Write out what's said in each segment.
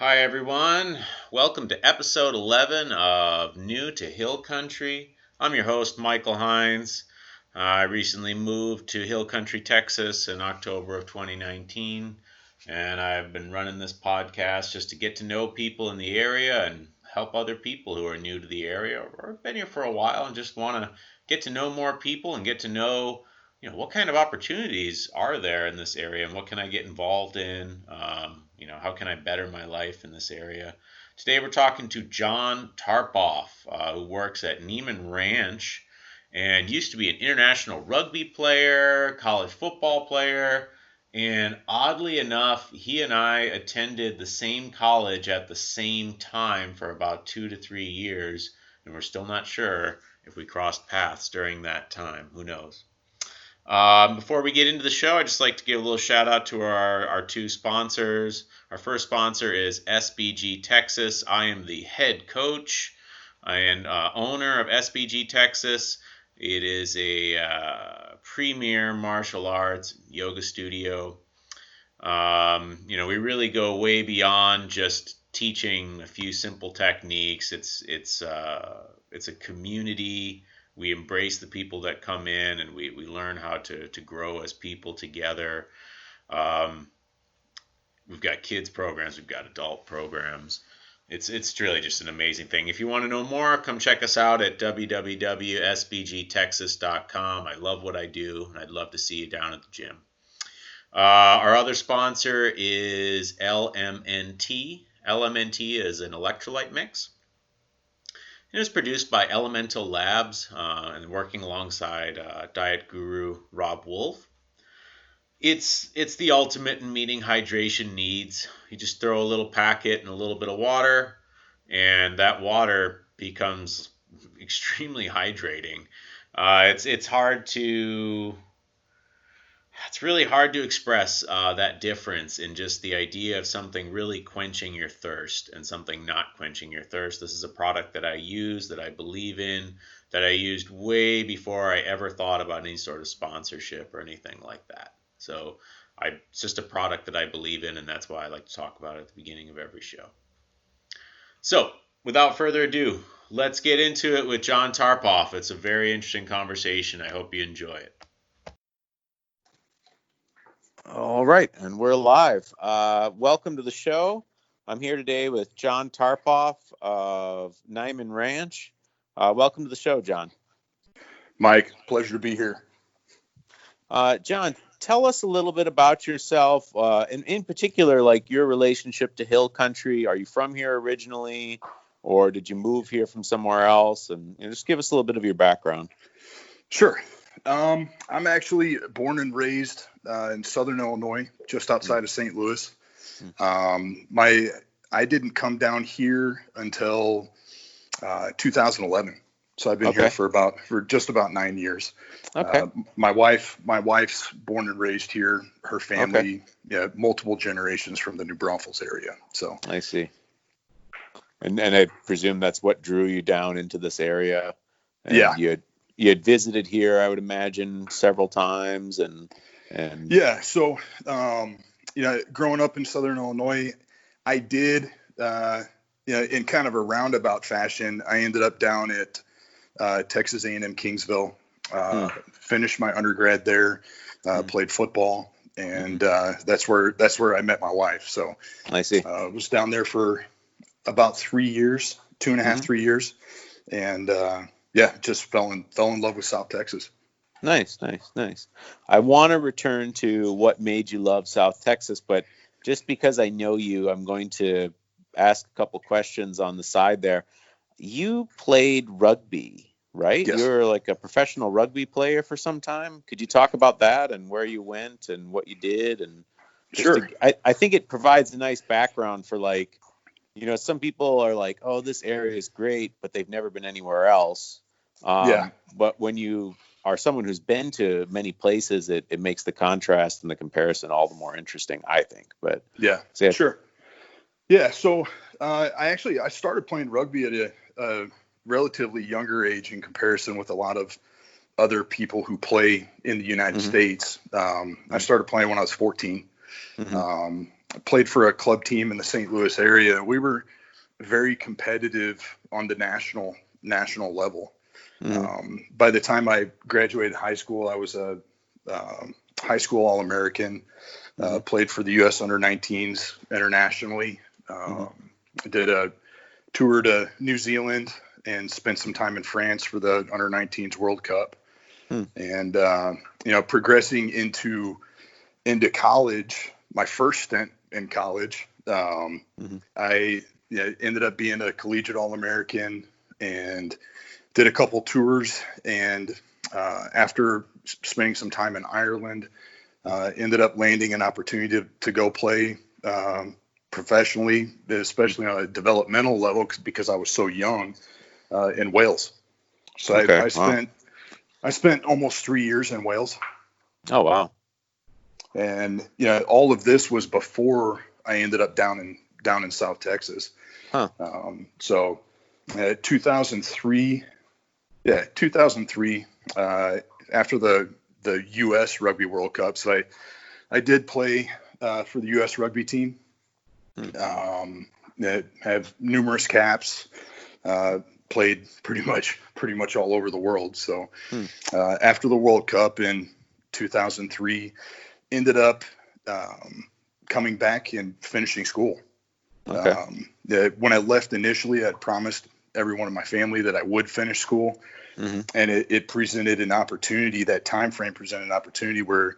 Hi, everyone. Welcome to episode 11 of New to Hill Country. I'm your host, Michael Hines. I recently moved to Hill Country, Texas in October of 2019, and I've been running this podcast just to get to know people in the area and help other people who are new to the area or have been here for a while and just want to get to know more people and get to know what kind of opportunities are there in this area and what can I get involved in? How can I better my life in this area? Today we're talking to John Tarpoff, who works at Niman Ranch and used to be an international rugby player, college football player, and oddly enough, he and I attended the same college at the same time for about 2 to 3 years, and we're still not sure if we crossed paths during that time. Who knows? Before we get into the show, I'd just like to give a little shout out to our two sponsors. Our first sponsor is SBG Texas. I am the head coach and owner of SBG Texas. It is a premier martial arts yoga studio. We really go way beyond just teaching a few simple techniques. It's a community. We embrace the people that come in, and we learn how to grow as people together. We've got kids programs, we've got adult programs. It's really just an amazing thing. If you want to know more, come check us out at www.sbgtexas.com. I love what I do, and I'd love to see you down at the gym. Our other sponsor is LMNT. LMNT is an electrolyte mix. It was produced by Elemental Labs and working alongside diet guru Rob Wolf. It's the ultimate in meeting hydration needs. You just throw a little packet and a little bit of water, and that water becomes extremely hydrating. It's really hard to express that difference in just the idea of something really quenching your thirst and something not quenching your thirst. This is a product that I use, that I believe in, that I used way before I ever thought about any sort of sponsorship or anything like that. So it's just a product that I believe in, and that's why I like to talk about it at the beginning of every show. So without further ado, let's get into it with John Tarpoff. It's a very interesting conversation. I hope you enjoy it. All right, and we're live. Welcome to the show. I'm here today with John Tarpoff of Niman Ranch. Welcome to the show, John. Mike, pleasure to be here. John, tell us a little bit about yourself, and in particular, like your relationship to Hill Country. Are you from here originally, or did you move here from somewhere else? And just give us a little bit of your background. Sure. I'm actually born and raised in Southern Illinois, just outside of St. Louis. I didn't come down here until 2011, so I've been here for just about 9 years. Okay. My wife's born and raised here. Her family, multiple generations from the New Braunfels area. So I see. And I presume that's what drew you down into this area. And yeah. You had visited here, I would imagine, several times, and yeah. So, growing up in Southern Illinois, I did, in kind of a roundabout fashion, I ended up down at Texas A&M Kingsville, finished my undergrad there, played football, and that's where I met my wife. So I see. Was down there for about 3 years, 2.5, 3 years, and just fell in love with South Texas. Nice. I want to return to what made you love South Texas, but just because I know you, I'm going to ask a couple questions on the side there. You played rugby, right? Yes. You were like a professional rugby player for some time. Could you talk about that and where you went and what you did? And sure. I think it provides a nice background for some people are like, oh, this area is great, but they've never been anywhere else. But when you are someone who's been to many places, it makes the contrast and the comparison all the more interesting, I think. But sure. Yeah. So I started playing rugby at a relatively younger age in comparison with a lot of other people who play in the United States. I started playing when I was 14. played for a club team in the St. Louis area. We were very competitive on the national level. By the time I graduated high school, I was a high school All-American. Played for the U.S. under-19s internationally. Did a tour to New Zealand and spent some time in France for the under-19s World Cup. And progressing into college, my first stint in college, I ended up being a collegiate All-American and did a couple tours. And after spending some time in Ireland, ended up landing an opportunity to go play professionally, especially on a developmental level, because I was so young, in Wales. So I spent almost 3 years in Wales. Oh, wow. And all of this was before I ended up down in South Texas. So 2003, after the U.S. Rugby World Cup, so I did play for the U.S. rugby team. Have numerous caps. Played pretty much all over the world. So after the World Cup in 2003, ended up coming back and finishing school. When I left initially, I'd promised everyone in my family that I would finish school. And it presented an opportunity, that time frame presented an opportunity where,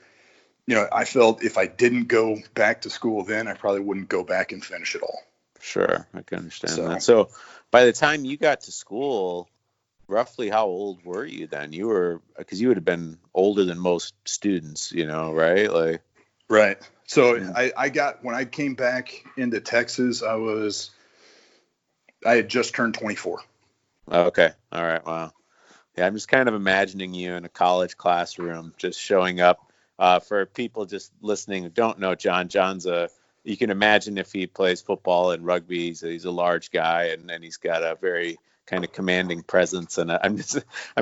I felt if I didn't go back to school then, I probably wouldn't go back and finish it all. Sure, I can understand that. So by the time you got to school, roughly how old were you then? Because you would have been older than most students, right? Right. So when I came back into Texas, I had just turned 24. Okay. All right. Wow. Yeah, I'm just kind of imagining you in a college classroom, just showing up. For people just listening who don't know John, you can imagine if he plays football and rugby, he's a large guy, and he's got a very kind of commanding presence. And I'm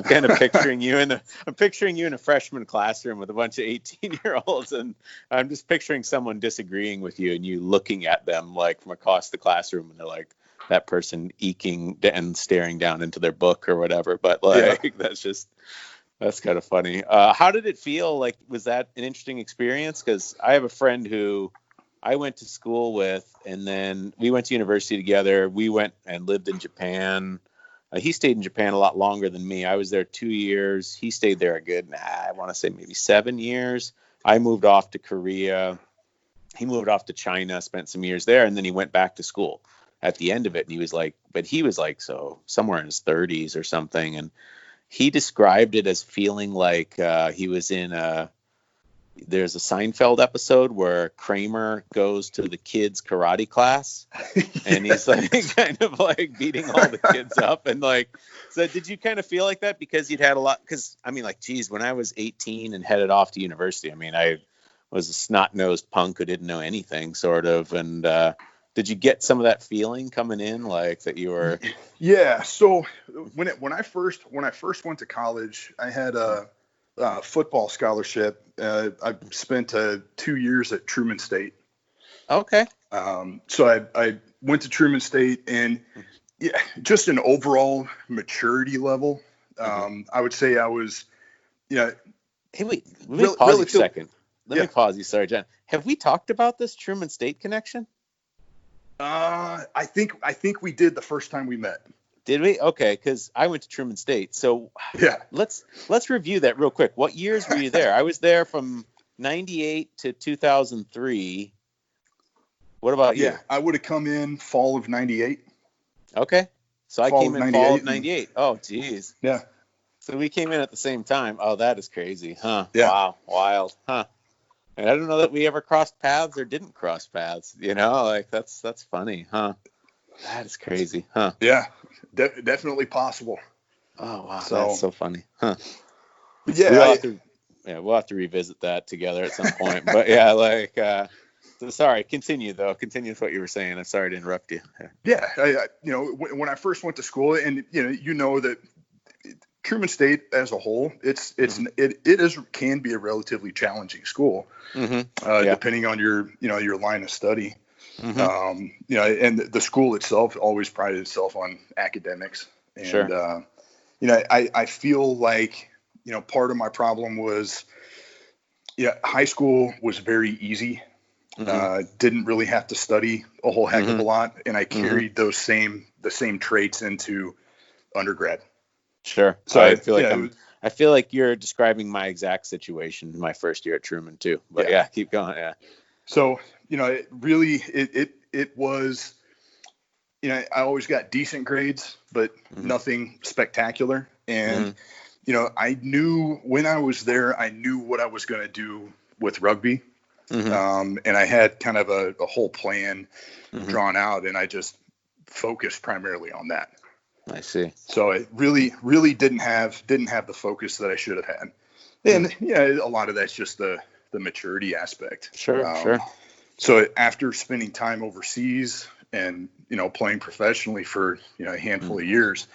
kind of picturing you in a freshman classroom with a bunch of 18-year-olds, and I'm just picturing someone disagreeing with you and you looking at them like from across the classroom, and they're like, that person eking and staring down into their book or whatever. But that's kind of funny. How did it feel? Like, was that an interesting experience? Because I have a friend who I went to school with, and then we went to university together. We went and lived in Japan. He stayed in Japan a lot longer than me. I was there 2 years. He stayed there a good, I want to say maybe 7 years. I moved off to Korea. He moved off to China, spent some years there, and then he went back to school at the end of it. And he was like, so somewhere in his 30s or something. And he described it as feeling like he was in there's a Seinfeld episode where Kramer goes to the kids' karate class and he's like kind of like beating all the kids up. And so did you kind of feel like that because you'd had a lot? Because when I was 18 and headed off to university, I was a snot-nosed punk who didn't know anything, sort of. And did you get some of that feeling coming in, like that you were? Yeah. So when I first went to college, I had a football scholarship. I spent 2 years at Truman State. Okay. So I went to Truman State, and just an overall maturity level. I would say I was, Hey, wait, let me pause you a second. Let me pause you. Sorry, John. Have we talked about this Truman State connection? I think we did the first time we met. Did we? Okay, because I went to Truman State. So yeah, let's review that real quick. What years were you there? I was there from 98 to 2003. What about you? Yeah, I would have come in fall of 98. Okay, so I came in fall of 98. Oh, geez. Yeah. So we came in at the same time. Oh, that is crazy, huh? Yeah. Wow, wild, huh? And I don't know that we ever crossed paths or didn't cross paths. That's funny, huh? That is crazy, huh? Yeah, definitely possible. Oh wow, that's so funny, huh? Yeah, we'll have to revisit that together at some point. But yeah, sorry. Continue with what you were saying. I'm sorry to interrupt you. Yeah, when I first went to school, and that Truman State as a whole, can be a relatively challenging school, depending on your line of study. And the school itself always prided itself on academics. And, I feel like, part of my problem was, high school was very easy. Didn't really have to study a whole heck of a lot. And I carried the same traits into undergrad. Sure. So I feel like you're describing my exact situation my first year at Truman too. But yeah, keep going. Yeah. So, it really, it was, I always got decent grades, but nothing spectacular. And, I knew when I was there, I knew what I was going to do with rugby. And I had kind of a whole plan drawn out, and I just focused primarily on that. I see. So it really didn't have the focus that I should have had. And a lot of that's just the maturity aspect. Sure. So after spending time overseas and, playing professionally for, a handful of years,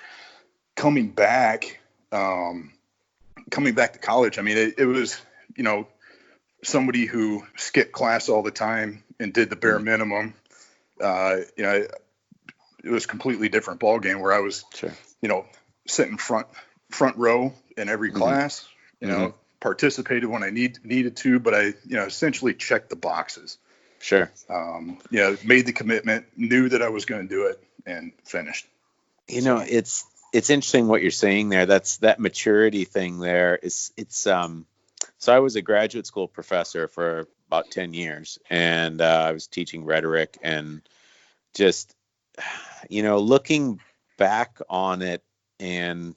coming back to college, I mean, it was, somebody who skipped class all the time and did the bare minimum. It was a completely different ball game where I was, sitting front row in every class, participated when I needed to, but I, essentially checked the boxes. Sure. Made the commitment, knew that I was going to do it, and finished. It's interesting what you're saying there. That maturity thing there so I was a graduate school professor for about 10 years, and I was teaching rhetoric, and just, looking back on it, and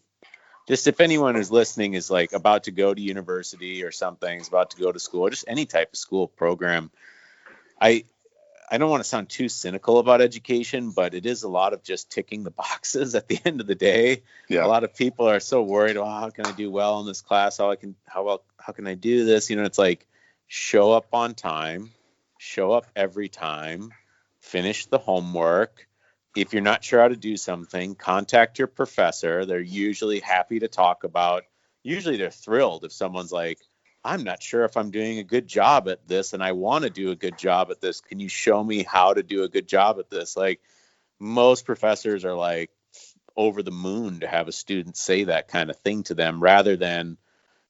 just if anyone who's listening is like about to go to university or something, is about to go to school, or just any type of school program, I don't want to sound too cynical about education, but it is a lot of just ticking the boxes at the end of the day. Yeah. A lot of people are so worried, how can I do well in this class? How can I do this? It's like, show up on time, show up every time, finish the homework. If you're not sure how to do something, contact your professor. They're usually happy to talk about. Usually they're thrilled if someone's like, I'm not sure if I'm doing a good job at this, and I want to do a good job at this. Can you show me how to do a good job at this? Like, most professors are like over the moon to have a student say that kind of thing to them, rather than,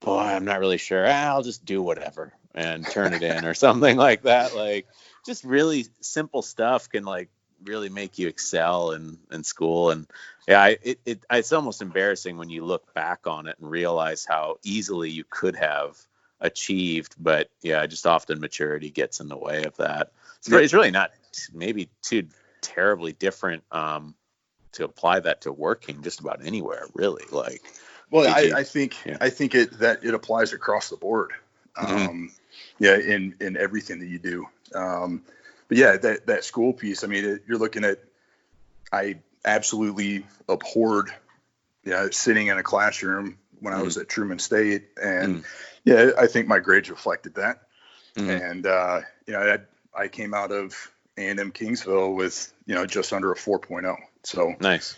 boy, I'm not really sure. I'll just do whatever and turn it in or something like that. Like, just really simple stuff can like really make you excel in school. And it's almost embarrassing when you look back on it and realize how easily you could have achieved, but just often maturity gets in the way of that. So it's really not maybe too terribly different to apply that to working just about anywhere, really. Like, well, I think it applies across the board. In everything that you do. But that school piece, I mean, you're looking at, I absolutely abhorred sitting in a classroom when I was at Truman State, and I think my grades reflected that. And I came out of A&M Kingsville with just under a 4.0. So nice.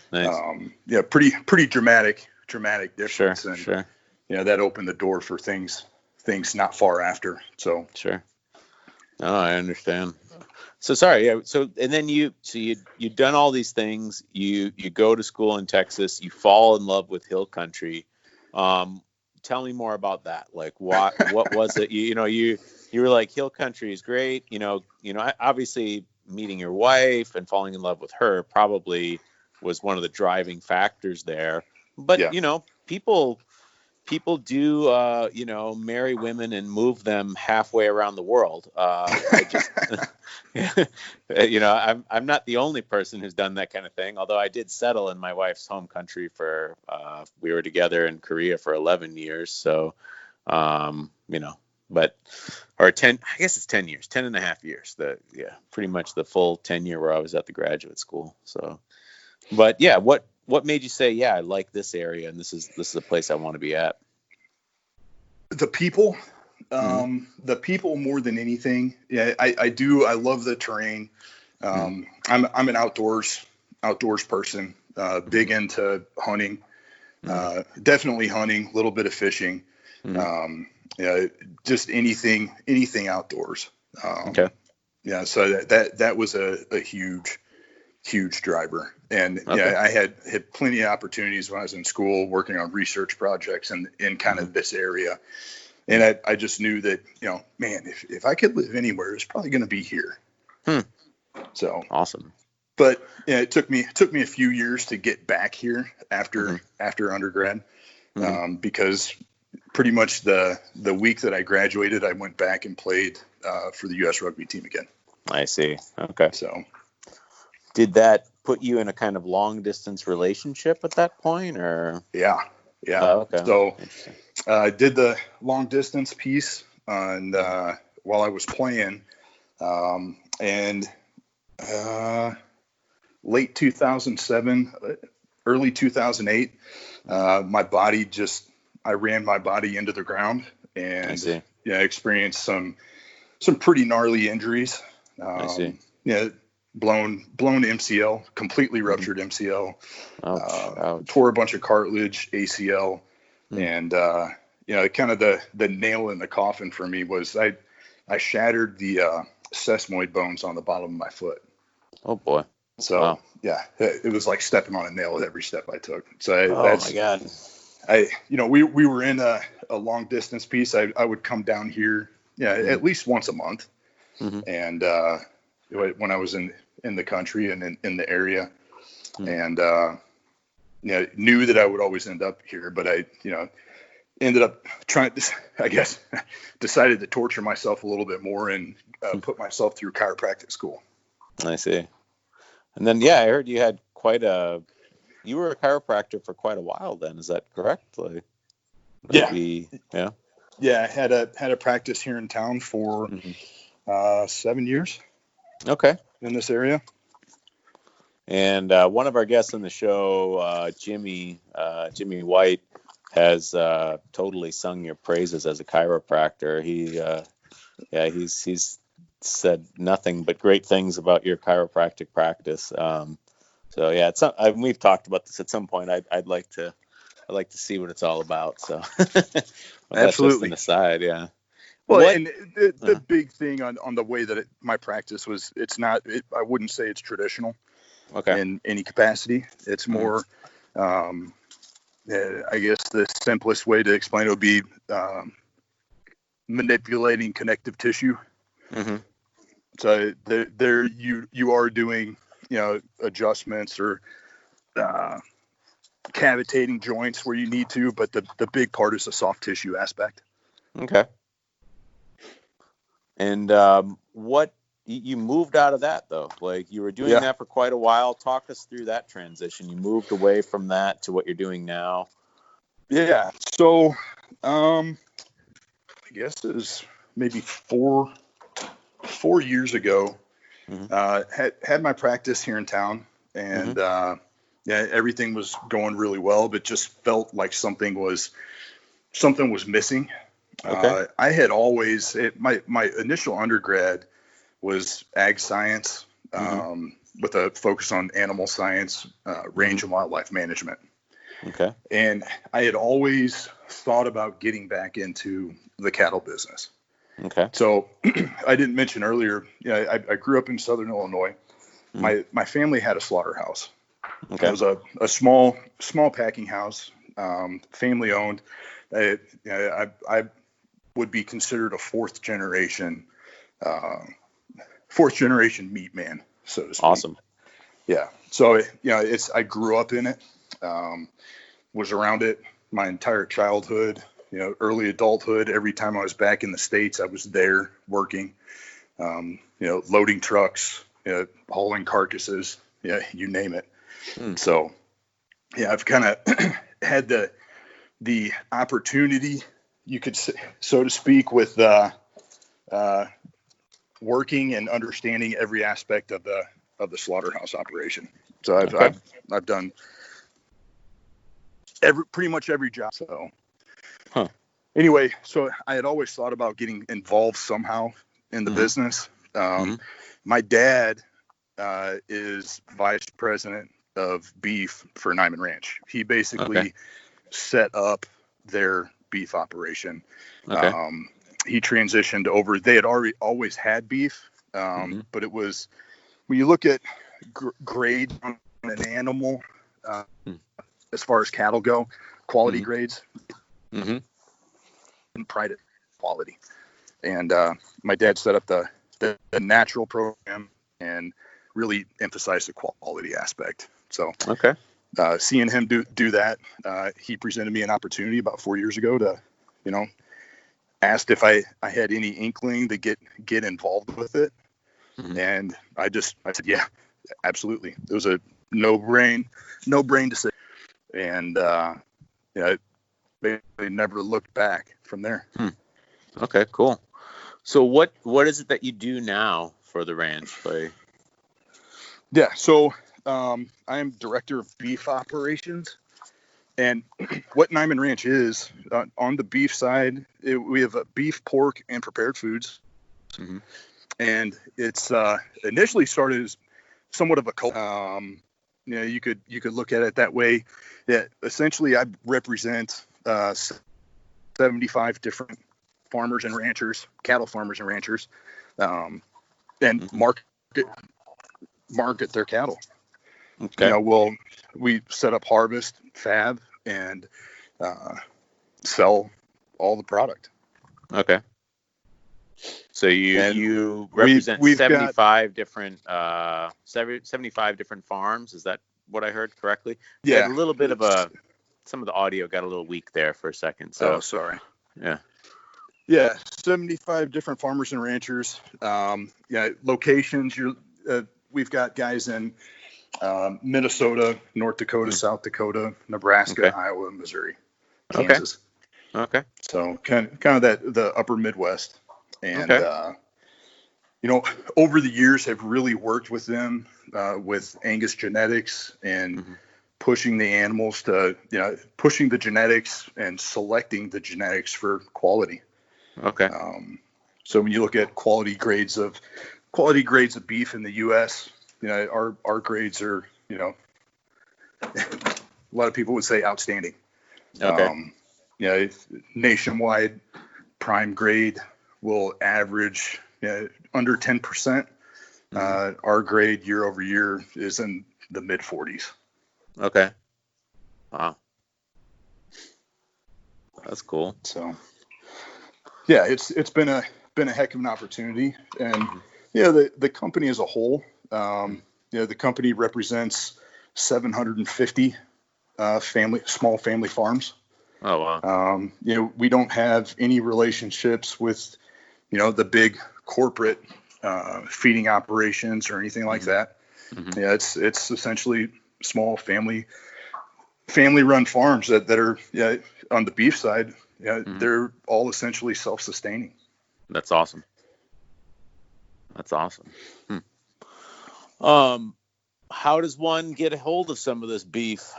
Pretty dramatic difference. Sure. That opened the door for things not far after. So sure. Oh, I understand. So sorry. Yeah. So, and then you've done all these things. You go to school in Texas. You fall in love with hill country. Tell me more about that. Like, what was it? You were like, hill country is great. Obviously meeting your wife and falling in love with her probably was one of the driving factors there. But people do marry women and move them halfway around the world. I'm not the only person who's done that kind of thing, although I did settle in my wife's home country for we were together in Korea for 11 years. So but or 10, I guess it's 10 years, 10 and a half years, pretty much the full 10 year where I was at the graduate school. So, but what made you say, I like this area and this is a place I want to be at? The people, the people more than anything. Yeah, I do. I love the terrain. I'm an outdoors person, big into hunting. Definitely hunting, a little bit of fishing. Yeah, just anything outdoors. Okay. Yeah, so that was a huge driver. And Okay. yeah, I had plenty of opportunities when I was in school working on research projects in kind of this area. And I just knew that, man, if I could live anywhere, it's probably going to be here. So awesome. But yeah, it took me a few years to get back here after undergrad, because pretty much the week that I graduated, I went back and played for the U.S. rugby team again. I see. Okay. So, did that put you in a kind of long distance relationship at that point, or? Yeah. Oh, okay. So I did the long distance piece and while I was playing, and late 2007, early 2008, I ran my body into the ground and experienced some pretty gnarly injuries. I see. Yeah, blown MCL, completely ruptured MCL, Ouch. tore a bunch of cartilage, ACL, and kind of the nail in the coffin for me was I shattered the sesamoid bones on the bottom of my foot. Oh boy. So yeah, it was like stepping on a nail with every step I took. So my God. We were in a long distance piece. I would come down here, at least once a month. And when I was in the country and in the area, and knew that I would always end up here, but I ended up decided to torture myself a little bit more and put myself through chiropractic school. I see. And then I heard you had you were a chiropractor for quite a while then, is that correct? Like, yeah. I had a practice here in town for 7 years. Okay. In this area. And one of our guests on the show, Jimmy White, has totally sung your praises as a chiropractor. He's said nothing but great things about your chiropractic practice. We've talked about this at some point. I'd like to see what it's all about. So that's just an aside, yeah. Well, and the big thing on the way that my practice was, I wouldn't say it's traditional in any capacity. It's more, I guess the simplest way to explain it would be manipulating connective tissue. So there you are doing, adjustments or cavitating joints where you need to, but the big part is the soft tissue aspect. Okay. And what you moved out of that though? Like you were doing that for quite a while. Talk us through that transition. You moved away from that to what you're doing now. Yeah. So I guess it was maybe four years ago. Had my practice here in town, and everything was going really well, but just felt like something was missing. Okay. I had always my initial undergrad was ag science, with a focus on animal science, range and wildlife management. Okay. And I had always thought about getting back into the cattle business. Okay. So I didn't mention earlier, I grew up in Southern Illinois. My family had a slaughterhouse. Okay. It was a small packing house, family owned. I would be considered a fourth generation meat man, so to speak. Awesome. Yeah. So I grew up in it, was around it my entire childhood, early adulthood. Every time I was back in the States, I was there working, loading trucks, hauling carcasses, you name it. So I've kind of had the opportunity, you could say, so to speak, with working and understanding every aspect of the slaughterhouse operation. So I've done pretty much every job. So anyway, so I had always thought about getting involved somehow in the business. My dad is vice president of beef for Niman Ranch. He basically set up their beef operation. Okay. He transitioned over. They had always had beef, but it was, when you look at grade on an animal, as far as cattle go, quality grades, and pride in quality. And my dad set up the natural program and really emphasized the quality aspect. So seeing him do that, he presented me an opportunity about 4 years ago to, asked if I had any inkling to get involved with it. And I said, yeah, absolutely. It was a no brain decision. And, they never looked back from there. Okay, cool. So what is it that you do now for the ranch? Yeah. So, I am director of beef operations. And what Niman Ranch is, on the beef side, we have beef, pork, and prepared foods. And it's initially started as somewhat of a cult. You could look at it that way. Yeah, essentially, I represent 75 different farmers and ranchers, cattle farmers and ranchers, and market their cattle. Okay. We set up harvest, fab, and sell all the product. Okay. So you represent 75 different 75 different farms. Is that what I heard correctly? Yeah. We had a little bit of some of the audio got a little weak there for a second. So sorry. Yeah. Yeah, 75 different farmers and ranchers. Locations. We've got guys in Minnesota, North Dakota, South Dakota, Nebraska, Iowa, Missouri, Kansas. Okay. So kind of the upper Midwest. And, over the years have really worked with them with Angus genetics and pushing the animals to, pushing the genetics and selecting the genetics for quality. Okay. So when you look at quality grades of beef in the U.S., our grades are, a lot of people would say outstanding. Okay. Nationwide prime grade will average under 10%. Our grade year over year is in the mid 40s. Okay. Wow. That's cool. So yeah, it's been a heck of an opportunity. And the company as a whole, the company represents 750 small family farms. Oh wow. We don't have any relationships with the big corporate feeding operations or anything like that. It's essentially small family run farms that are on the beef side. They're all essentially self-sustaining. That's awesome. How does one get a hold of some of this beef?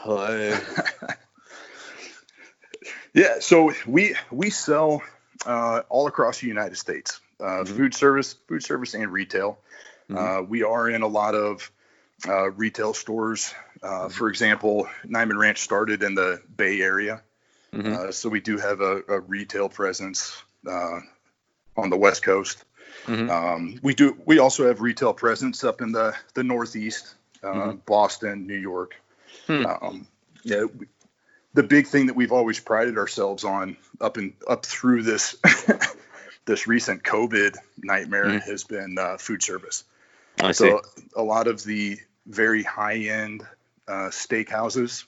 Yeah, so we sell all across the United States, food service and retail. We are in a lot of retail stores. For example, Niman Ranch started in the Bay Area, so we do have a retail presence on the West Coast. We also have retail presence up in the Northeast, Boston, New York. The big thing that we've always prided ourselves on up through this this recent COVID nightmare has been food service. So a lot of the very high end steakhouses,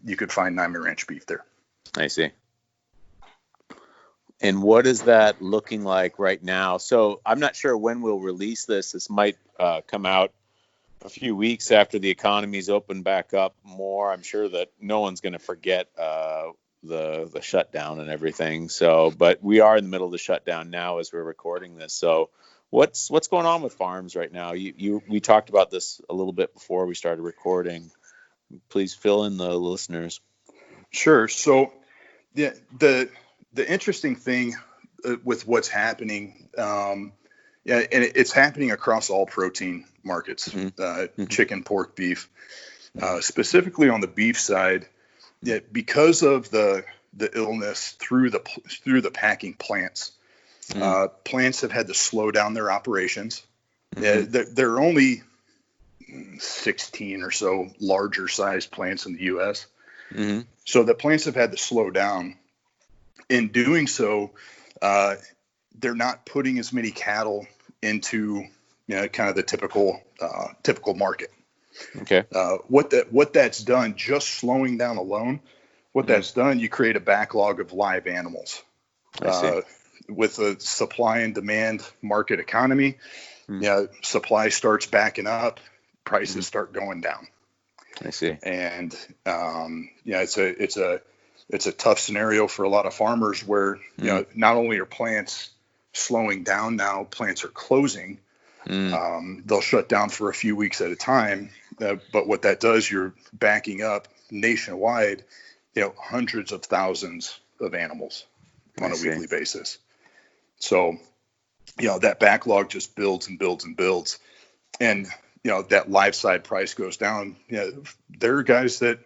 you could find Niman Ranch beef there. I see. And what is that looking like right now? So I'm not sure when we'll release this. This might come out a few weeks after the economy's opened back up more. I'm sure that no one's going to forget the shutdown and everything. So, but we are in the middle of the shutdown now as we're recording this. So what's going on with farms right now? We talked about this a little bit before we started recording. Please fill in the listeners. Sure. So the interesting thing with what's happening, and it's happening across all protein markets, chicken, pork, beef. Specifically on the beef side, yeah, because of the illness through the packing plants, plants have had to slow down their operations. Yeah, there are only 16 or so larger sized plants in the U.S. So the plants have had to slow down. In doing so, they're not putting as many cattle into kind of the typical market. Okay. What that's done, just slowing down alone, what that's done, you create a backlog of live animals. I see. With a supply and demand market economy, supply starts backing up, prices start going down. I see. And it's a tough scenario for a lot of farmers where not only are plants slowing down now, plants are closing. They'll shut down for a few weeks at a time, but what that does, you're backing up nationwide, hundreds of thousands of animals on a weekly basis. So, that backlog just builds and builds and builds, and that live side price goes down. There are guys that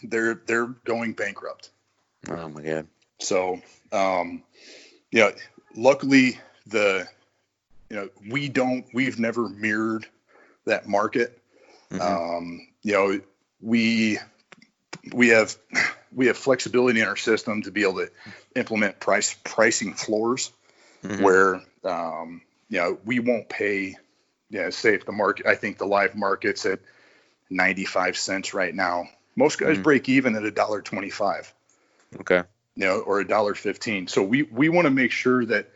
they're going bankrupt. Oh my God. So, luckily we've never mirrored that market. We have flexibility in our system to be able to implement pricing floors where, we won't pay, say if the market, I think the live market's at 95 cents right now. Most guys break even at $1.25. Okay. Or $1.15. So we want to make sure that,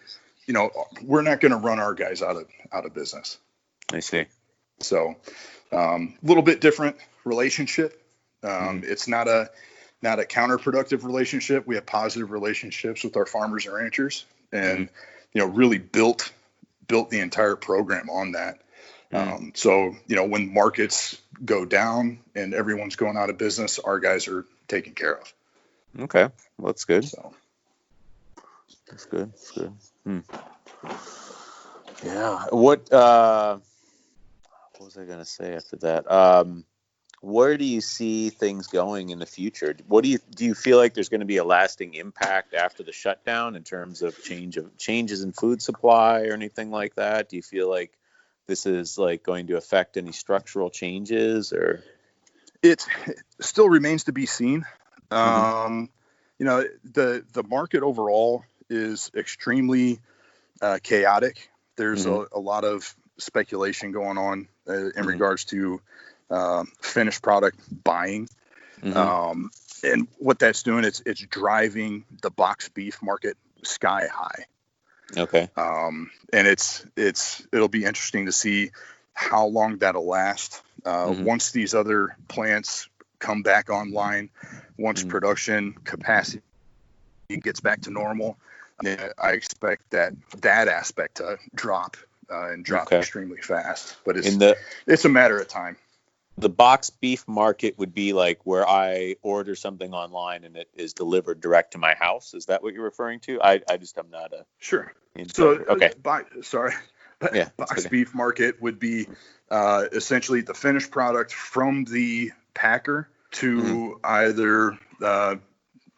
we're not going to run our guys out of business. I see. So, a little bit different relationship. It's not a counterproductive relationship. We have positive relationships with our farmers and ranchers, and really built the entire program on that. So when markets go down and everyone's going out of business, our guys are taken care of. Okay, well, that's good. So that's good. That's good. Yeah. What was I gonna say after that? Where do you see things going in the future? What do you feel like there's going to be a lasting impact after the shutdown in terms of changes in food supply or anything like that? Do you feel like this is like going to affect any structural changes, or it still remains to be seen? The market overall is extremely chaotic. There's a lot of speculation going on in regards to finished product buying. And what that's doing, it's driving the box beef market sky high. Okay. And it'll be interesting to see how long that'll last. Once these other plants come back online, once production capacity gets back to normal, I expect that aspect to drop extremely fast. But it's a matter of time. The box beef market would be like where I order something online and it is delivered direct to my house. Is that what you're referring to? I'm not a sure. So okay. Box beef market would be essentially the finished product from the packer to either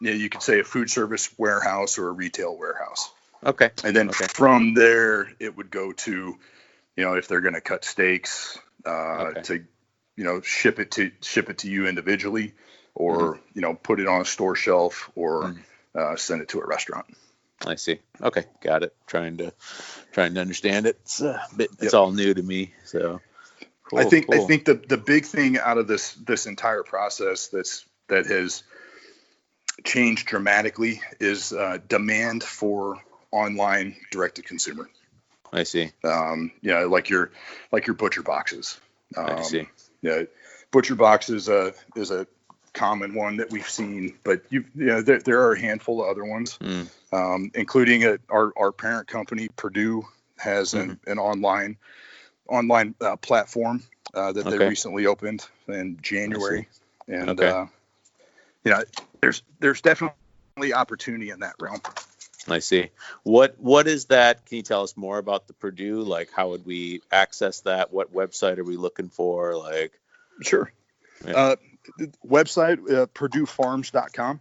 you could say a food service warehouse or a retail warehouse. Okay. And then from there it would go to, if they're going to cut steaks, to ship it to you individually, or put it on a store shelf, or send it to a restaurant. I see. Okay, got it. Trying to understand it. It's all new to me. So cool, I think the big thing out of this entire process that has changed dramatically is demand for online direct to consumer. I see. Like your butcher boxes. I see. Yeah, butcher box is a common one that we've seen, but there are a handful of other ones, including our parent company Purdue has an online platform that they recently opened in January, and there's definitely opportunity in that realm. I see. What is that? Can you tell us more about the Purdue? Like, how would we access that? What website are we looking for? Like, sure. Yeah. Website, PurdueFarms.com.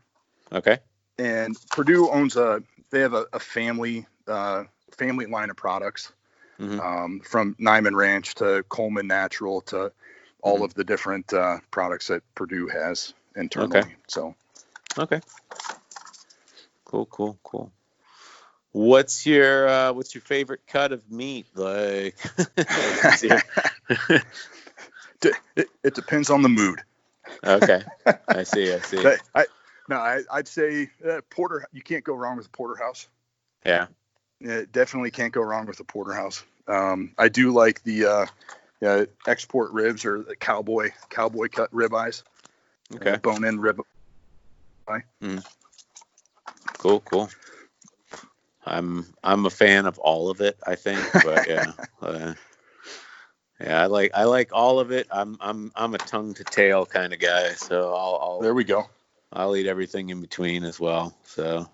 Okay. And Purdue owns they have a family line of products, from Niman Ranch to Coleman Natural to all of the different products that Purdue has internally. Okay. So. Okay. Cool. What's your favorite cut of meat? Like, it depends on the mood. Okay, I see. I'd say porter. You can't go wrong with a porterhouse. Yeah. Definitely can't go wrong with a porterhouse. I do like the export ribs or the cowboy cut ribeyes. Okay. Bone-in rib. Cool. I'm a fan of all of it, I think, but yeah. I like all of it. I'm a tongue to tail kind of guy, so I'll there we go. I'll eat everything in between as well. So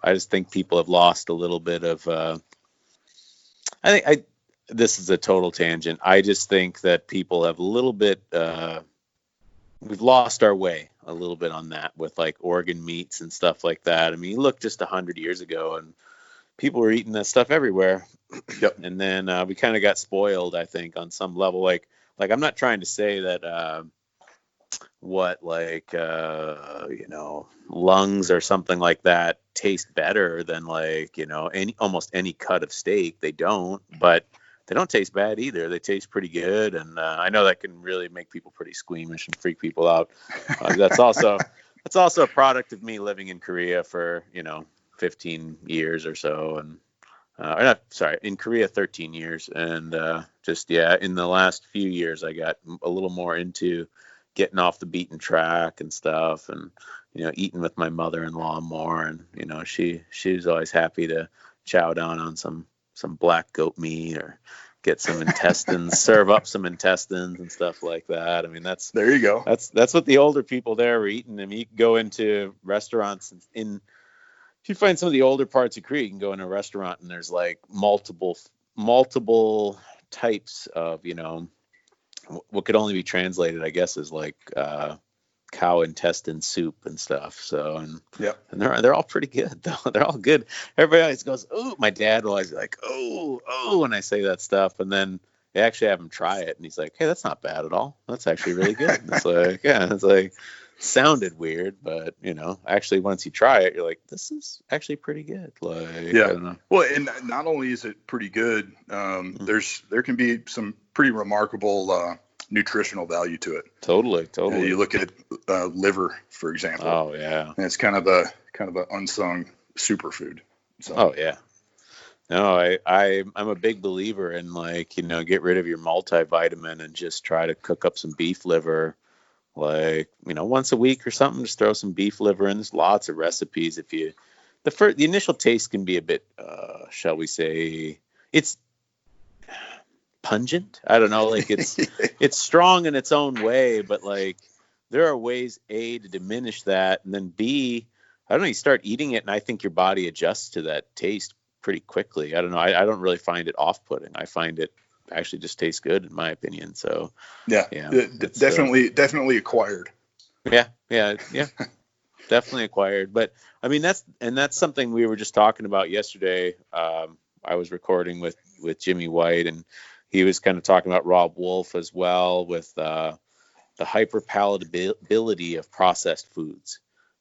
I just think people have lost a little bit of this is a total tangent. I just think that people have a little bit we've lost our way a little bit on that with like organ meats and stuff like that. I mean, you look just 100 years ago and people were eating that stuff everywhere. Yep. And then we kind of got spoiled, I think, on some level. Like I'm not trying to say that lungs or something like that taste better than almost any cut of steak. They don't, but they don't taste bad either. They taste pretty good. And I know that can really make people pretty squeamish and freak people out. That's also a product of me living in Korea for, 15 years or so. And in Korea, 13 years. And in the last few years, I got a little more into getting off the beaten track and stuff, and eating with my mother-in-law more. And she's always happy to chow down on some black goat meat or get some intestines, serve up some intestines and stuff like that. I mean, there you go. That's what the older people there were eating. I mean, you can go into restaurants if you find some of the older parts of Korea, you can go in a restaurant and there's like multiple types of, what could only be translated, I guess, as like cow intestine soup and stuff. So, and they're all pretty good though. They're all good. Everybody always goes, "Oh," my dad will always be like, "Oh," when I say that stuff. And then they actually have him try it. And he's like, "Hey, that's not bad at all. That's actually really good." And it's like, sounded weird, but actually once you try it, you're like, this is actually pretty good. I don't know. Well, and not only is it pretty good, there can be some pretty remarkable nutritional value to it. Totally. You look at liver, for example. Oh yeah, and it's kind of a unsung superfood. So. Oh yeah. No, I'm a big believer in get rid of your multivitamin and just try to cook up some beef liver. Once a week or something, just throw some beef liver in. There's lots of recipes. The initial taste can be a bit, shall we say, it's pungent. I don't know. It's strong in its own way, but there are ways A, to diminish that. And then B, I don't know, you start eating it and I think your body adjusts to that taste pretty quickly. I don't know. I don't really find it off-putting. I find it actually just tastes good in my opinion. So definitely acquired. Yeah Definitely acquired. But I mean, that's something we were just talking about yesterday. I was recording with Jimmy White, and he was kind of talking about Rob Wolf as well, with the hyperpalatability of processed foods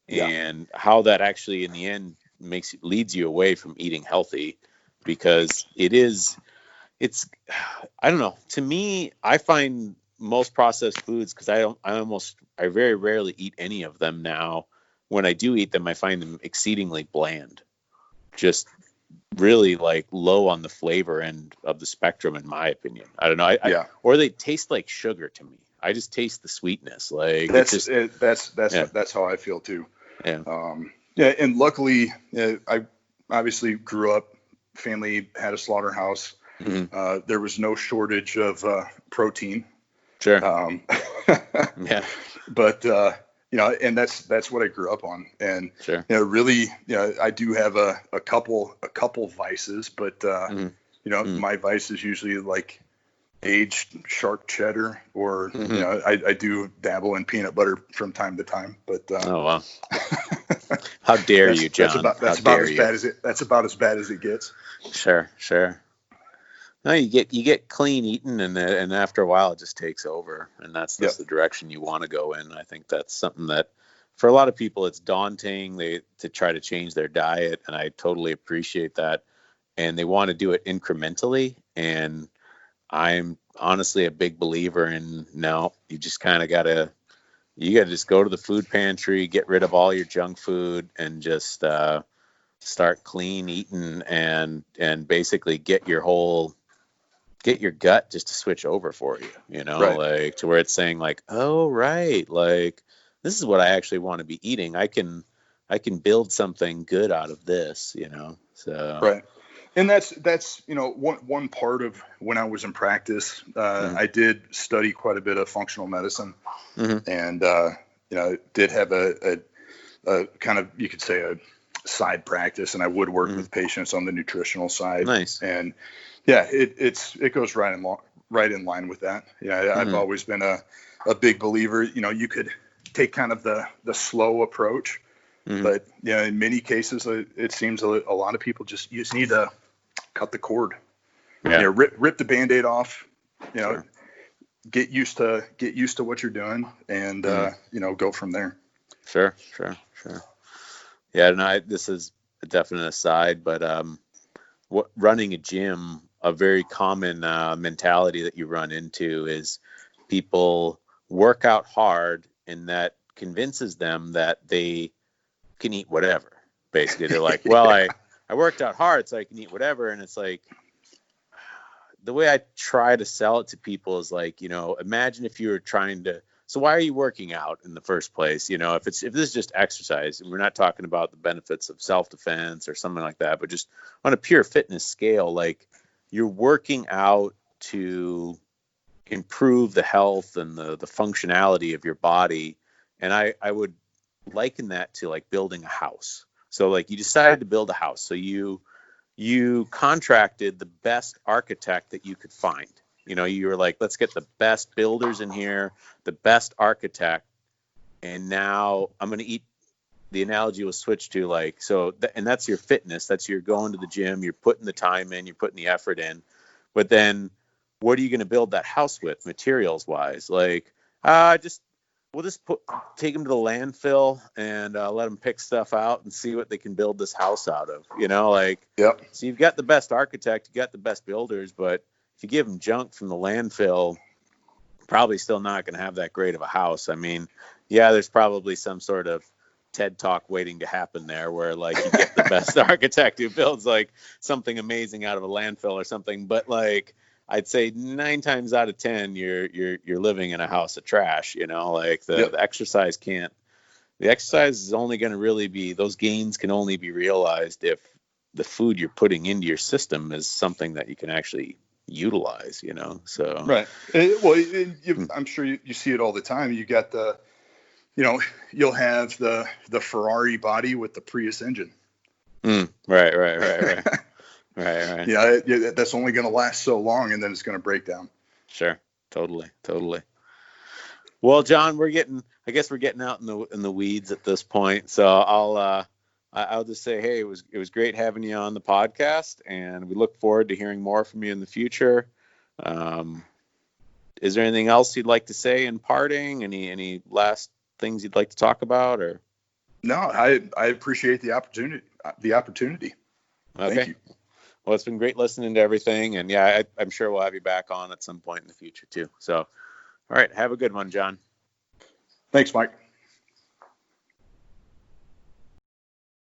and how that actually in the end leads you away from eating healthy, because it's I don't know. To me, I find most processed foods, because I very rarely eat any of them now. When I do eat them, I find them exceedingly bland, just really low on the flavor end of the spectrum, in my opinion. I don't know. Or they taste like sugar to me. I just taste the sweetness. That's how I feel too. Yeah. And luckily, I obviously grew up. Family had a slaughterhouse. Mm-hmm. There was no shortage of protein. Sure. Yeah. But and that's what I grew up on. And sure. Really, I do have a couple vices, but my vice is usually aged shark cheddar, or Mm-hmm. I do dabble in peanut butter from time to time, but Oh wow! How dare you, John? How that's about dare as you? bad as it gets. Sure, sure. No, you get clean eating, and after a while, it just takes over, and that's Yep. the direction you want to go in. I think that's something that, for a lot of people, it's daunting. To try to change their diet, and I totally appreciate that. And they want to do it incrementally, and I'm honestly a big believer in no, you just kind of you gotta just go to the food pantry, get rid of all your junk food, and just start clean eating, and basically get your gut just to switch over for you, Right. like to where it's saying like, oh right, like this is what I actually want to be eating. I can build something good out of this, so. Right. And that's one part of when I was in practice. Mhm. I did study quite a bit of functional medicine, Mhm. and did have a kind of, you could say, a side practice, and I would work Mhm. with patients on the nutritional side. Nice. And yeah, it goes right in line with that. Yeah, I've Mhm. always been a big believer. You could take kind of the slow approach, Mhm. but in many cases, it seems a lot of people you just need to cut the cord. Yeah. Rip the Band-Aid off. You know, Sure. get used to what you're doing, and Mhm. go from there. Sure. Sure. Sure. Yeah. And this is a definite aside, but running a gym, a very common mentality that you run into is people work out hard, and that convinces them that they can eat whatever. Basically, they're like, well, Yeah. I worked out hard, so I can eat whatever. And it's like, the way I try to sell it to people is like, imagine if you were trying to, so why are you working out in the first place? If this is just exercise, and we're not talking about the benefits of self-defense or something like that, but just on a pure fitness scale, like you're working out to improve the health and the functionality of your body. And I would liken that to like building a house. So like you decided to build a house. So you contracted the best architect that you could find. You were like, let's get the best builders in here, the best architect. And now I'm going to eat. The analogy was switched to like, and that's your fitness. That's you're going to the gym, you're putting the time in, you're putting the effort in. But then what are you going to build that house with materials wise? Like, we'll just take them to the landfill and let them pick stuff out and see what they can build this house out of. Like, Yep. so you've got the best architect, you got the best builders, but if you give them junk from the landfill, probably still not going to have that great of a house. I mean, yeah, there's probably some sort of TED talk waiting to happen there where like you get the best architect who builds like something amazing out of a landfill or something, but like I'd say 9 times out of 10 you're living in a house of trash, like the, Yep. the exercise can't the exercise is only going to really be, those gains can only be realized if the food you're putting into your system is something that you can actually utilize, so. Right. I'm sure you see it all the time. You got you'll have the Ferrari body with the Prius engine. Right, right, right, right. Right, right. That's only going to last so long, and then it's going to break down. Sure. Totally, totally. Well, John, I guess we're getting out in the weeds at this point. So I'll just say, hey, it was great having you on the podcast, and we look forward to hearing more from you in the future. Um, is there anything else you'd like to say in parting? Any last things you'd like to talk about, or? No, I appreciate the opportunity. Thank Okay. you. Well, it's been great listening to everything, and yeah, I'm sure we'll have you back on at some point in the future too. So, all right, have a good one, John. Thanks, Mike.